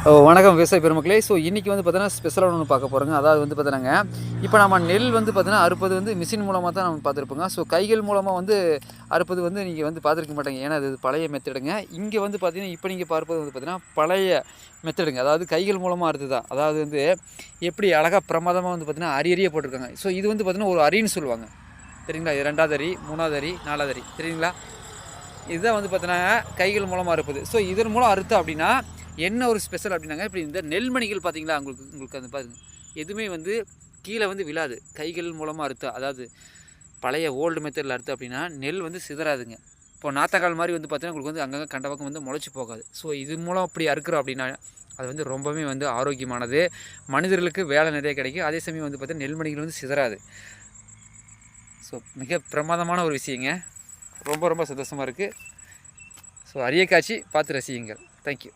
வணக்கம் விவசாய பெருமக்களே. இன்றைக்கி வந்து பார்த்தீங்கன்னா ஸ்பெஷலான ஒன்று பார்க்க போகிறோங்க. அதாவது வந்து பார்த்தீங்கன்னாங்க, இப்போ நம்ம நெல் வந்து பார்த்தீங்கன்னா அறுப்பது வந்து மிஷின் மூலமாக தான் நம்ம பார்த்துருப்போங்க. கைகள் மூலமாக வந்து அறுப்பது வந்து நீங்கள் வந்து பார்த்துருக்க மாட்டீங்க. ஏன்னா அது பழைய மெத்தடுங்க. இங்கே வந்து பார்த்தீங்கன்னா இப்போ நீங்கள் பார்ப்பது வந்து பார்த்தீங்கன்னா பழைய மெத்தடுங்க. அதாவது கைகள் மூலமாக அறுத்து தான். அதாவது வந்து எப்படி அழகாக பிரமாதமாக வந்து பார்த்தீங்கன்னா அரியறியே போட்டிருக்காங்க. இது வந்து பார்த்தீங்கன்னா ஒரு அரின்னு சொல்லுவாங்க. சரிங்களா? இது 2வது அரி, 3வது அரி, 4வது அரி. சரிங்களா? இதுதான் வந்து பார்த்தீங்கன்னா கைகள் மூலமாக அறுப்பது. இதன் மூலம் அறுத்தோம் அப்படின்னா என்ன ஒரு ஸ்பெஷல் அப்படின்னாங்க, இப்படி இந்த நெல்மணிகள் பார்த்தீங்களா, உங்களுக்கு அந்த பாருங்க எதுவுமே வந்து கீழே வந்து விழாது. கைகள் மூலமாக அறுத்தா, அதாவது பழைய ஓல்டு மெத்தடில் அறுத்து அப்படின்னா நெல் வந்து சிதறாதுங்க. இப்போ நாத்தக்கால் மாதிரி வந்து பார்த்தீங்கன்னா உங்களுக்கு வந்து அங்கங்கே கண்ட பக்கம் வந்து முளைச்சி போகாது. இது மூலம் அப்படி அறுக்கிறோம் அப்படின்னா அது வந்து ரொம்பவே வந்து ஆரோக்கியமானது. மனிதர்களுக்கு வேலை நிறைய கிடைக்கும். அதே சமயம் வந்து பார்த்தீங்கன்னா நெல்மணிகள் வந்து சிதறாது. மிக பிரமாதமான ஒரு விஷயங்க. ரொம்ப ரொம்ப சந்தோஷமாக இருக்குது. அரிய காட்சி பார்த்து ரசியுங்கள். தேங்க்யூ.